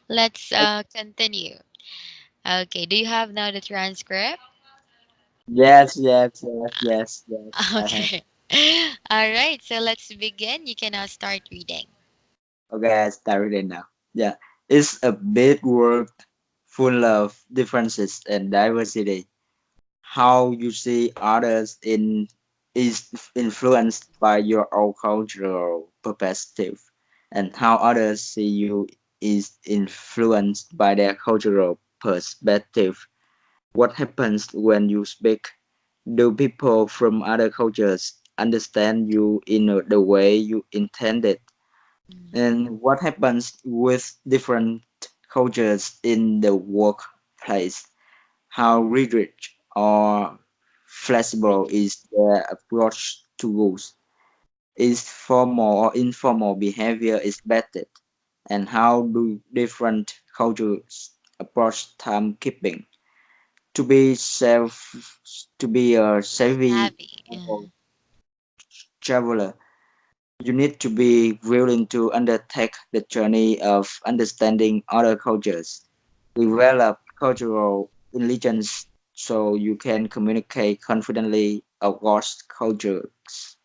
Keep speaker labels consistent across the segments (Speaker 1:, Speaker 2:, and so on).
Speaker 1: Let's continue. Okay, do you have now the transcript?
Speaker 2: Yes, yes, yes, yes, yes. I have.
Speaker 1: Okay. All right, so let's begin. You can now start reading.
Speaker 2: Okay, I started it now. Yeah, it's a big world full of differences and diversity. How you see others in is influenced by your own cultural perspective, and how others see you is influenced by their cultural perspective. What happens when you speak? Do people from other cultures understand you in the way you intended? And what happens with different cultures in the workplace? How rigid or flexible is their approach to rules? Is formal or informal behavior expected? And how do different cultures approach timekeeping? To be to be a savvy
Speaker 1: Savvy.
Speaker 2: traveler, you need to be willing to undertake the journey of understanding other cultures, develop cultural intelligence so you can communicate confidently across cultures.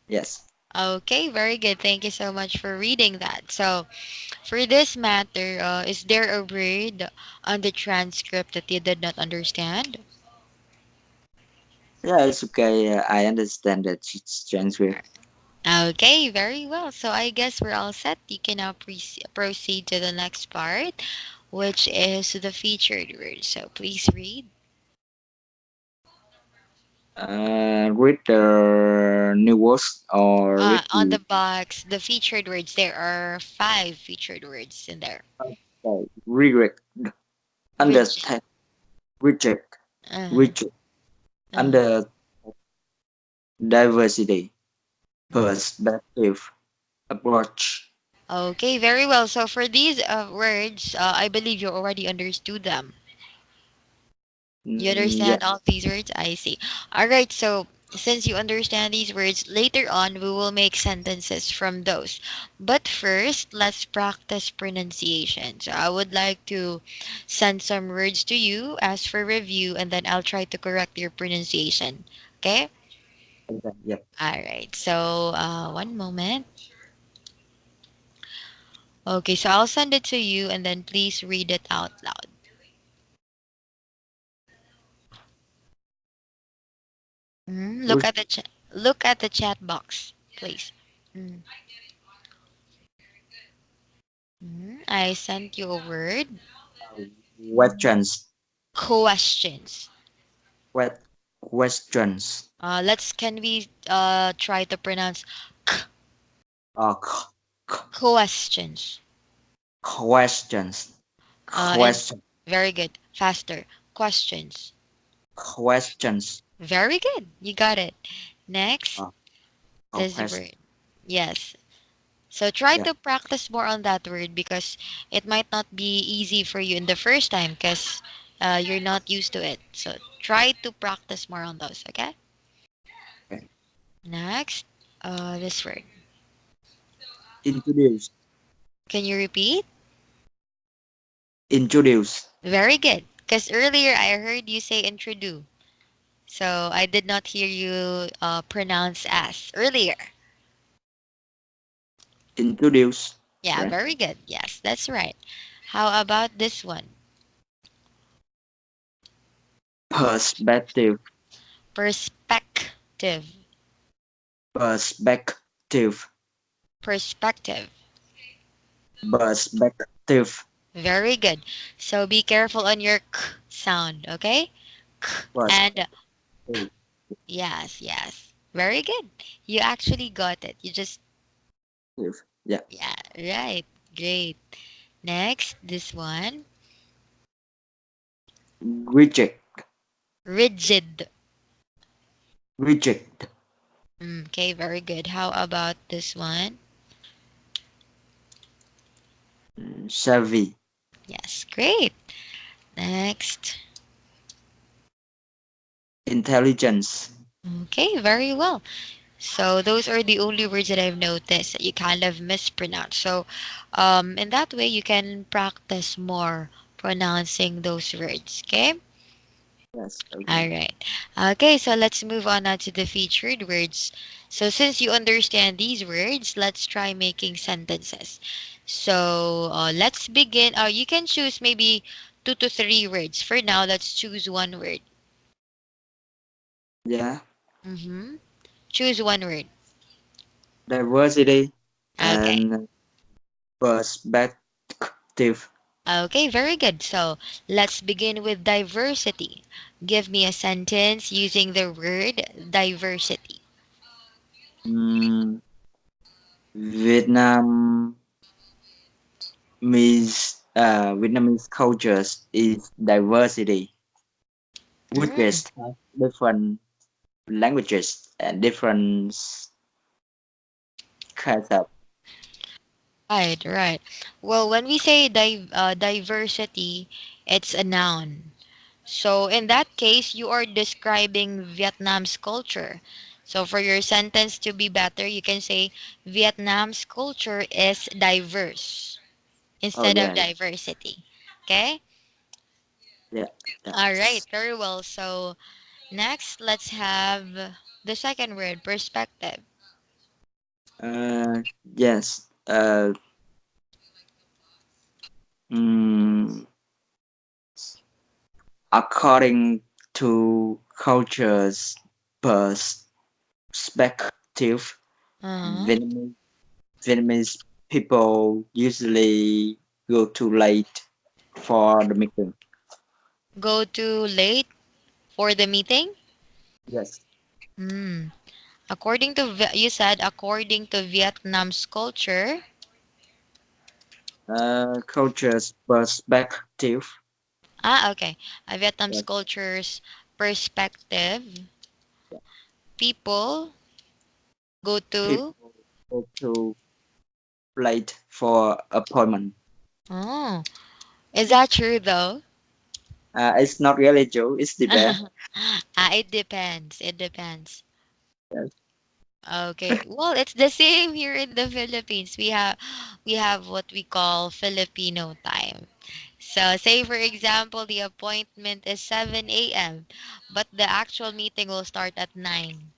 Speaker 2: Yes.
Speaker 1: Okay, very good. Thank you so much for reading that. So, for this matter, is there a word on the transcript that you did not understand?
Speaker 2: Yeah, it's okay. I understand that it's transcript.
Speaker 1: Okay, very well. So I guess we're all set. You can now proceed to the next part, which is the featured word. So please read.
Speaker 2: Read the new words or read
Speaker 1: On the
Speaker 2: the
Speaker 1: box, the featured words, there are five featured words in there.
Speaker 2: regret,
Speaker 1: Rigid.
Speaker 2: understand, reject,
Speaker 1: Uh-huh.
Speaker 2: reject,
Speaker 1: Uh-huh.
Speaker 2: under diversity, perspective, approach.
Speaker 1: Okay, very well. So for these words, I believe you already understood them. You
Speaker 2: Yeah,
Speaker 1: understand all of these words? I see. All right, so since you understand these words, later on we will make sentences from those. But first, let's practice pronunciation. So I would like to send some words to you as for review, and then I'll try to correct your pronunciation. Okay?
Speaker 2: yeah.
Speaker 1: All right, so one moment. Okay, so I'll send it to you, and then please read it out loud.
Speaker 2: Which
Speaker 1: Look at the chat box, please. Mm. I sent you a word.
Speaker 2: questions?
Speaker 1: Questions.
Speaker 2: What questions?
Speaker 1: Let's can we try to pronounce k-
Speaker 2: K-
Speaker 1: questions.
Speaker 2: questions.
Speaker 1: And
Speaker 2: Question.
Speaker 1: very good. Faster. Questions.
Speaker 2: Questions.
Speaker 1: Very good. You got it. Next,
Speaker 2: Uh,
Speaker 1: this
Speaker 2: question.
Speaker 1: word. Yes. So try
Speaker 2: Yeah.
Speaker 1: to practice more on that word because it might not be easy for you in the first time because you're not used to it. So try to practice more on those. Okay.
Speaker 2: Okay.
Speaker 1: Next, this word.
Speaker 2: Introduce.
Speaker 1: Can you repeat?
Speaker 2: Introduce.
Speaker 1: Very good. Because earlier I heard you say introduce. So I did not hear you pronounce as earlier.
Speaker 2: Introduce.
Speaker 1: Yeah,
Speaker 2: Right.
Speaker 1: very good. Yes, that's right. How about this one?
Speaker 2: Perspective.
Speaker 1: Perspective.
Speaker 2: Perspective.
Speaker 1: Perspective.
Speaker 2: Perspective.
Speaker 1: Very good. So be careful on your k sound, okay? K and
Speaker 2: Perspective.
Speaker 1: yes, yes. Very good. You actually got it. You just
Speaker 2: Yeah.
Speaker 1: yeah, right. Great. Next, this one.
Speaker 2: Reject.
Speaker 1: Rigid.
Speaker 2: Reject.
Speaker 1: Okay, very good. How about this one?
Speaker 2: Savvy.
Speaker 1: Yes, great. Next.
Speaker 2: Intelligence.
Speaker 1: Okay, very well. So those are the only words that I've noticed that you kind of mispronounce. So in that way, you can practice more pronouncing those words. Okay.
Speaker 2: Yes.
Speaker 1: All
Speaker 2: Okay.
Speaker 1: right. Okay, so let's move on now to the featured words. So since you understand these words, let's try making sentences. So let's begin. You can choose maybe 2 to 3 words. For now, let's choose one word.
Speaker 2: Yeah.
Speaker 1: Mm-hmm. Choose one word.
Speaker 2: Diversity
Speaker 1: Okay.
Speaker 2: and perspective.
Speaker 1: Okay, very good. So let's begin with diversity. Give me a sentence using the word diversity.
Speaker 2: Mm, Vietnam Vietnamese cultures is diversity, which
Speaker 1: Mm,
Speaker 2: is have different languages and different kinds of.
Speaker 1: right, right. Well, when we say diversity, it's a noun. So in that case, you are describing Vietnam's culture. So for your sentence to be better, you can say Vietnam's culture is diverse
Speaker 2: Oh
Speaker 1: instead of
Speaker 2: yeah,
Speaker 1: diversity. Okay?
Speaker 2: yeah, yeah.
Speaker 1: All right, very well. So next, let's have the second word, perspective.
Speaker 2: Yes. Mm, According to cultures perspective,
Speaker 1: Uh-huh.
Speaker 2: Vietnamese, Vietnamese people usually go too late for the meeting.
Speaker 1: Go too late for the meeting?
Speaker 2: Yes.
Speaker 1: Hmm. According to you said according to Vietnam's culture.
Speaker 2: Cultures perspective.
Speaker 1: Okay. Vietnam's
Speaker 2: Yes.
Speaker 1: culture's perspective. People go to.
Speaker 2: People go too late for appointment.
Speaker 1: Oh, is that true though?
Speaker 2: It's not really true. It's the best.
Speaker 1: It depends. It depends.
Speaker 2: Yes.
Speaker 1: Okay. Well, it's the same here in the Philippines. We have what we call Filipino time. So, say for example, the appointment is 7 a.m., but the actual meeting will start at 9.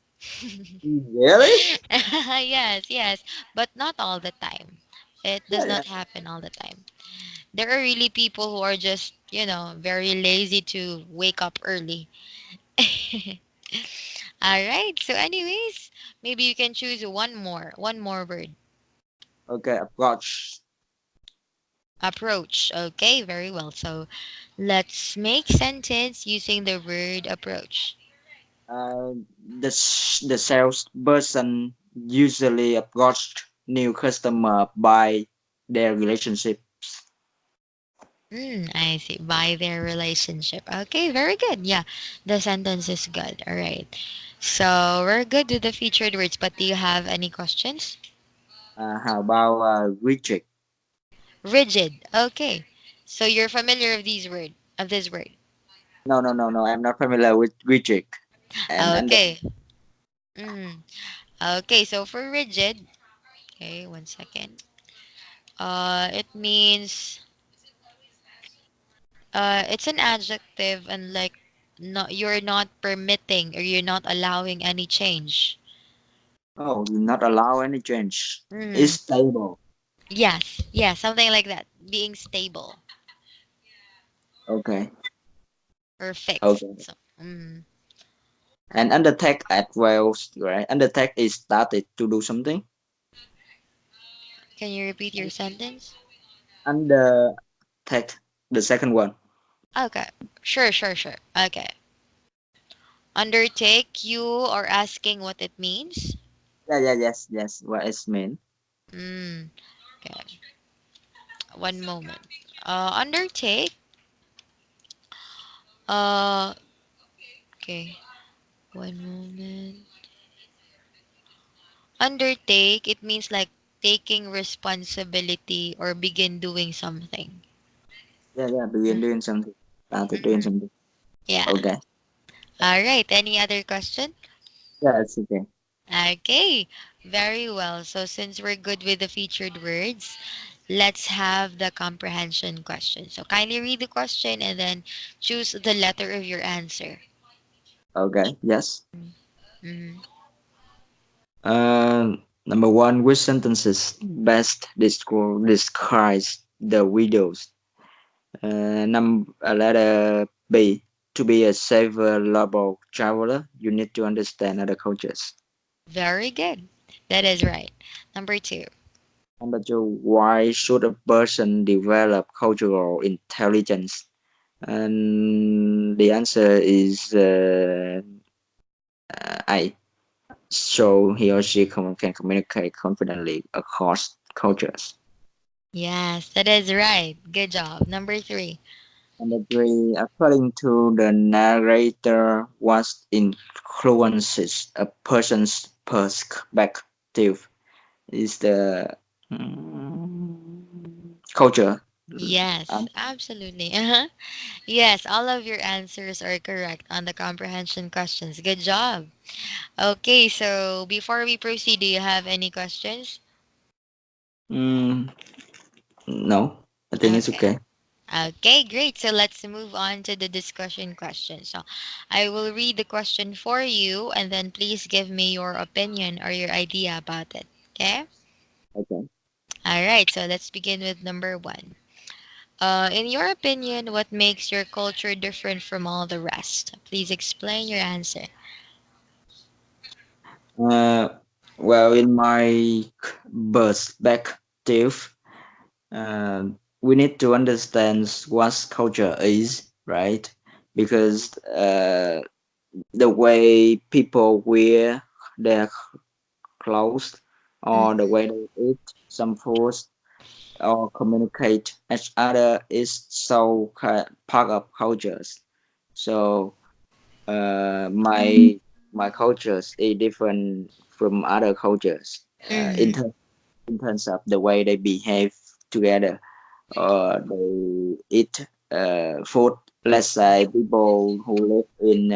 Speaker 2: Really?
Speaker 1: Yes, yes, but not all the time. It does
Speaker 2: Yeah, yeah.
Speaker 1: not happen all the time. There are really people who are just, very lazy to wake up early. All right. So, anyways, maybe you can choose one more word.
Speaker 2: Okay, approach.
Speaker 1: Approach. Okay, very well. So, let's make sentence using the word approach.
Speaker 2: Uh, the salesperson usually approach new customer by their relationship.
Speaker 1: I see. By their relationship. Okay, very good. Yeah, the sentence is good. All right. So, we're good with the featured words, but do you have any questions?
Speaker 2: How about reject?
Speaker 1: Rigid. Okay. So, you're familiar of this word.
Speaker 2: No, no, no, no. I'm not familiar with reject. And
Speaker 1: Okay. Mm. Okay, so for rigid, okay, 1 second. It means it's an adjective and like not you're not permitting or you're not allowing any change.
Speaker 2: oh, do not allow any change. It's
Speaker 1: Mm.
Speaker 2: stable.
Speaker 1: Yes, yes, something like that. Being stable
Speaker 2: Okay,
Speaker 1: or fixed.
Speaker 2: okay.
Speaker 1: So,
Speaker 2: And undertake as well, right? Undertake is started to do something.
Speaker 1: can you repeat your sentence?
Speaker 2: Undertake, the second one.
Speaker 1: Okay, sure, sure, sure. Okay, undertake. You are asking what it means.
Speaker 2: Yeah, yeah, yes, yes. What is mean?
Speaker 1: Mm. Okay, one moment. Undertake. Uh, okay. One moment. Undertake, it means like taking responsibility or begin doing something.
Speaker 2: Yeah, yeah. Begin doing something. Started doing
Speaker 1: Mm-hmm.
Speaker 2: something.
Speaker 1: Yeah.
Speaker 2: Okay.
Speaker 1: All right. Any other question?
Speaker 2: Yeah, it's okay.
Speaker 1: Okay, very well. So since we're good with the featured words, let's have the comprehension question. So kindly read the question and then choose the letter of your answer.
Speaker 2: Okay, yes.
Speaker 1: Mm-hmm.
Speaker 2: Number one, which sentences best describes the videos? Letter B. To be a safe global traveler, you need to understand other cultures.
Speaker 1: Very good. That is right. Number two.
Speaker 2: Number two, why should a person develop cultural intelligence? And the answer is I. So he or she can communicate confidently across cultures.
Speaker 1: Yes, that is right. Good job. Number three.
Speaker 2: Number three, according to the narrator, what influences a person's perspective is the culture.
Speaker 1: Yes,
Speaker 2: Um,
Speaker 1: absolutely. Uh-huh. Yes, all of your answers are correct on the comprehension questions. Good job. Okay, so before we proceed, do you have any questions?
Speaker 2: mm, no, I think it's
Speaker 1: Okay.
Speaker 2: okay.
Speaker 1: Okay, great. So let's move on to the discussion question. So I will read the question for you and then please give me your opinion or your idea about it. Okay?
Speaker 2: Okay.
Speaker 1: All right, so let's begin with number one. In your opinion, what makes your culture different from all the rest? Please explain your answer.
Speaker 2: Uh, well, in my perspective, we need to understand what culture is, right? Because the way people wear their clothes or the way they eat some foods or communicate each other is so part of cultures. So my cultures is different from other cultures
Speaker 1: Mm-hmm.
Speaker 2: in terms of the way they behave together. They eat food. Let's say people who live in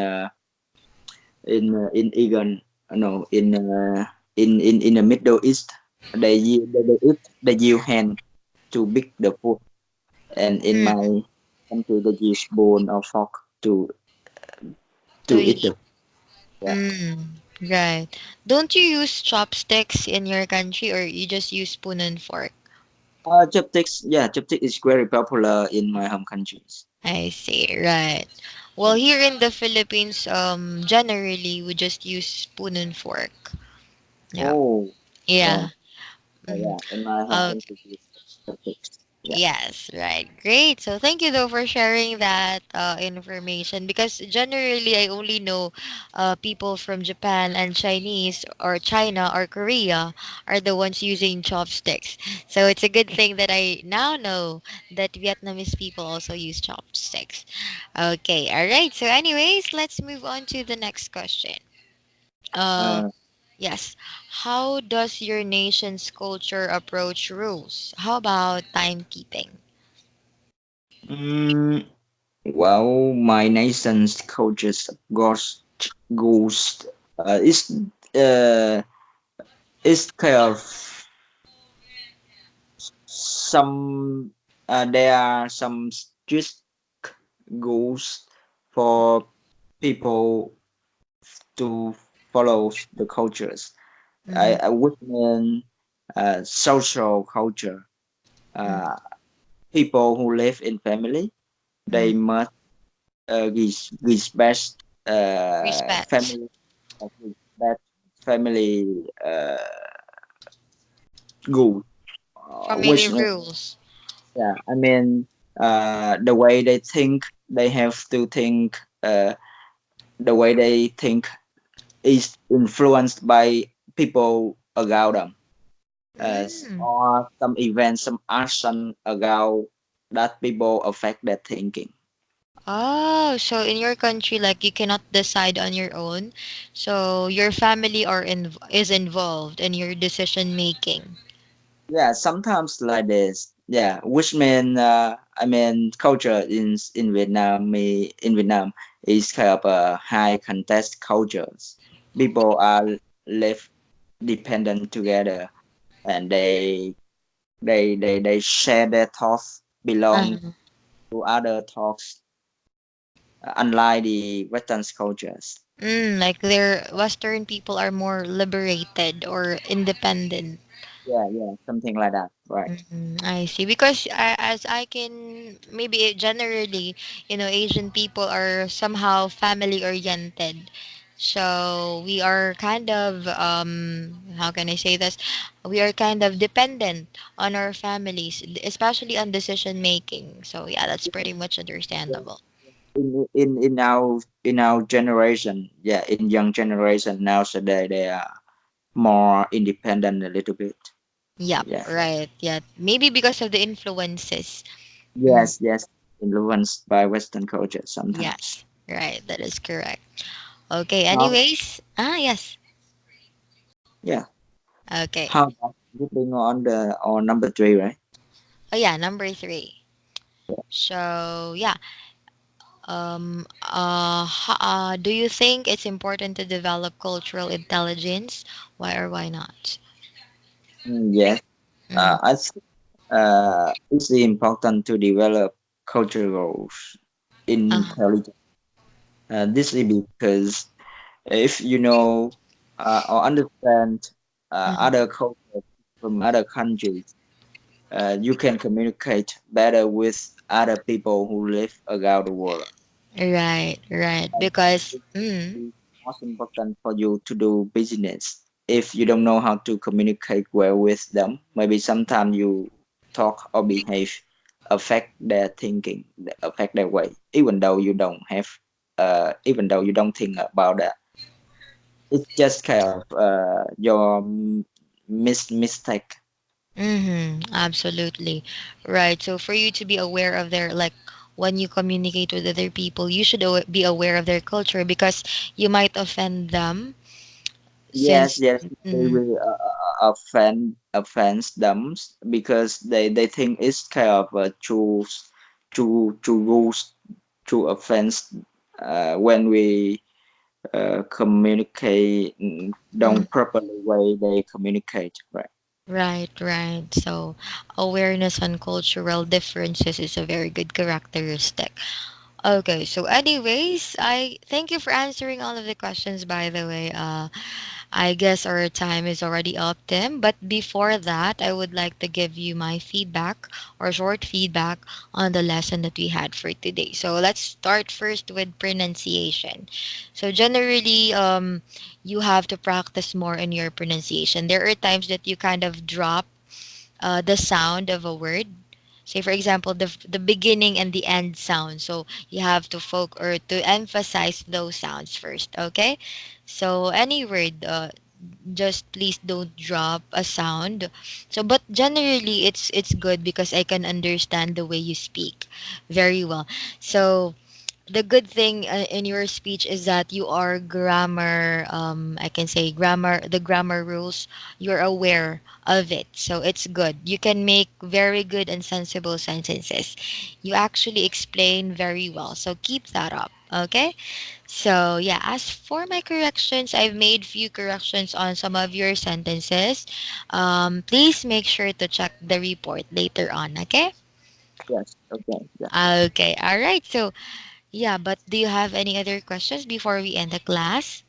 Speaker 2: Iran, no, in the Middle East, they eat they use hand to pick the food, and in my country they use spoon or fork to
Speaker 1: To
Speaker 2: eat
Speaker 1: eat.
Speaker 2: the yeah.
Speaker 1: Mm, right. Don't you use chopsticks in your country or you just use spoon and fork?
Speaker 2: Chopsticks, yeah, chopstick is very popular in my home countries.
Speaker 1: I see, right. Well, here in the Philippines, generally we just use spoon and fork. Yeah.
Speaker 2: Oh,
Speaker 1: Yeah.
Speaker 2: yeah,
Speaker 1: Mm.
Speaker 2: yeah, in my home country we use chopsticks. Yeah.
Speaker 1: Yes, right. Great. So thank you though for sharing that information because generally I only know people from Japan and Chinese or China or Korea are the ones using chopsticks. So it's a good thing that I now know that Vietnamese people also use chopsticks. Okay, all right. So anyways, let's move on to the next question. Uh
Speaker 2: Uh,
Speaker 1: yes. How does your nation's culture approach rules? How about timekeeping?
Speaker 2: mm, well, my nation's cultures goes uh is kind of some there are some strict goals for people to follow the cultures.
Speaker 1: Mm-hmm.
Speaker 2: I would mean social culture. Uh, People who live in family, they
Speaker 1: Mm.
Speaker 2: must respect
Speaker 1: Respect.
Speaker 2: family respect family goals,
Speaker 1: Family
Speaker 2: which means
Speaker 1: rules.
Speaker 2: yeah, I mean the way they think, they have to think. The way they think is influenced by people around them,
Speaker 1: Mm.
Speaker 2: or some events, some action around that people affect their thinking.
Speaker 1: Oh, so in your country, like you cannot decide on your own. So your family is involved in your decision making.
Speaker 2: Yeah, sometimes like this. Yeah, which mean I mean culture in Vietnam is kind of a high contest cultures. People are live dependent together, and they share their thoughts, belong
Speaker 1: Uh,
Speaker 2: to other thoughts, unlike the Western cultures.
Speaker 1: like their Western people are more liberated or independent.
Speaker 2: Yeah, yeah, something like that, right?
Speaker 1: I see. Because as I can maybe generally, Asian people are somehow family oriented. So we are kind of how can I say this? We are kind of dependent on our families, especially on decision making. So yeah, that's pretty much understandable.
Speaker 2: In our generation, yeah, in young generation nowadays, they are more independent a little bit.
Speaker 1: Yep,
Speaker 2: Yeah.
Speaker 1: right. Yeah. Maybe because of the influences. Mm,
Speaker 2: Yes, yes, influenced by Western culture sometimes.
Speaker 1: yes. Right. That is correct. Okay,
Speaker 2: How?
Speaker 1: anyways. Yes.
Speaker 2: Yeah.
Speaker 1: Okay.
Speaker 2: How about moving on the on number three, right?
Speaker 1: Oh yeah, number three. So yeah, do you think it's important to develop cultural intelligence? Why or why not?
Speaker 2: Yes.
Speaker 1: Mm.
Speaker 2: I think it's important to develop cultural
Speaker 1: Uh,
Speaker 2: intelligence. This is because if you know or understand
Speaker 1: mm.
Speaker 2: other cultures from other countries, you can communicate better with other people who live around the world.
Speaker 1: Right, right.
Speaker 2: And
Speaker 1: Because,
Speaker 2: it's most important for you to do business. If you don't know how to communicate well with them, maybe sometimes you talk or behave affect their thinking, affect their way, even though you don't think about that. It's just kind of your mistake.
Speaker 1: absolutely. Right. So for you to be aware of their, like, when you communicate with other people, you should be aware of their culture because you might offend them
Speaker 2: Yes,
Speaker 1: since.
Speaker 2: yes, they
Speaker 1: Mm,
Speaker 2: will offend them because they think it's kind of a true rules to offense when we communicate
Speaker 1: mm.
Speaker 2: don't properly way they communicate, right?
Speaker 1: Right, right. So, awareness on cultural differences is a very good characteristic. Okay, so anyways, I thank you for answering all of the questions by the way. I guess our time is already up, Tim. But before that, I would like to give you my feedback or short feedback on the lesson that we had for today. So let's start first with pronunciation. So generally, you have to practice more in your pronunciation. There are times that you kind of drop the sound of a word. Say for example, the beginning and the end sound. So you have to to emphasize those sounds first. Okay. So any word, just please don't drop a sound. So but generally it's good because I can understand the way you speak very well. So the good thing in your speech is that you are grammar, I can say grammar, the grammar rules, you're aware of it, so it's good. You can make very good and sensible sentences. You actually explain very well, so keep that up. Okay, so yeah, as for my corrections, I've made few corrections on some of your sentences. Please make sure to check the report later on. Okay.
Speaker 2: Yes, okay, yeah.
Speaker 1: Okay, all right. So yeah, but do you have any other questions before we end the class?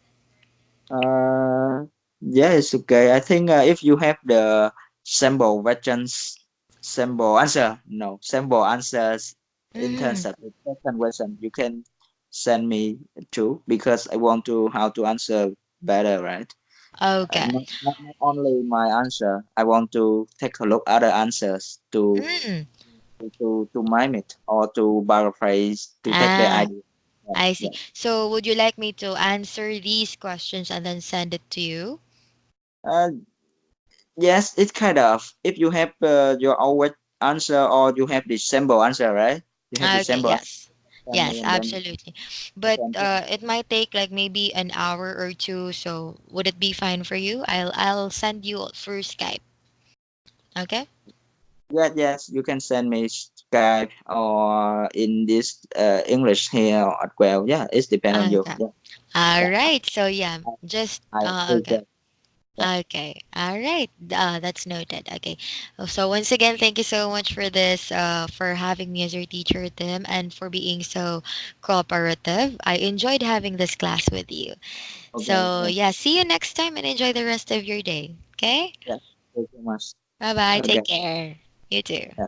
Speaker 2: uh yeah, it's okay. I think if you have the sample questions, sample answer, no, sample answers in terms
Speaker 1: Mm,
Speaker 2: of the second question, you can send me too because I want to how to answer better, right?
Speaker 1: okay.
Speaker 2: Not only my answer, I want to take a look other answers
Speaker 1: Mm,
Speaker 2: to mime it or to paraphrase to take the
Speaker 1: ah,
Speaker 2: idea. Yeah,
Speaker 1: I see.
Speaker 2: yeah.
Speaker 1: So would you like me to answer these questions and then send it to you?
Speaker 2: Uh, yes, it's kind of if you have your own answer or you have the sample answer, right? You have the
Speaker 1: Okay,
Speaker 2: sample answer,
Speaker 1: yes.
Speaker 2: send me
Speaker 1: Yes,
Speaker 2: and then
Speaker 1: absolutely.
Speaker 2: I
Speaker 1: But
Speaker 2: can check.
Speaker 1: it might take like maybe an hour or two, so would it be fine for you? I'll send you through Skype. Okay?
Speaker 2: Yes, yes, you can send me Skype or in this English here as well. Yeah, it's depend on you.
Speaker 1: Okay.
Speaker 2: Yeah,
Speaker 1: All
Speaker 2: yeah.
Speaker 1: right. So yeah, just
Speaker 2: I
Speaker 1: okay.
Speaker 2: appreciate. Yeah.
Speaker 1: Okay. All right. That's noted. Okay. So once again, thank you so much for this, for having me as your teacher, Tim, and for being so cooperative. I enjoyed having this class with you.
Speaker 2: Okay.
Speaker 1: So
Speaker 2: Yeah.
Speaker 1: yeah, see you next time and enjoy the rest of your day. Okay.
Speaker 2: Yeah. Thank you so much.
Speaker 1: Bye bye.
Speaker 2: Okay.
Speaker 1: Take care. You too.
Speaker 2: Yeah.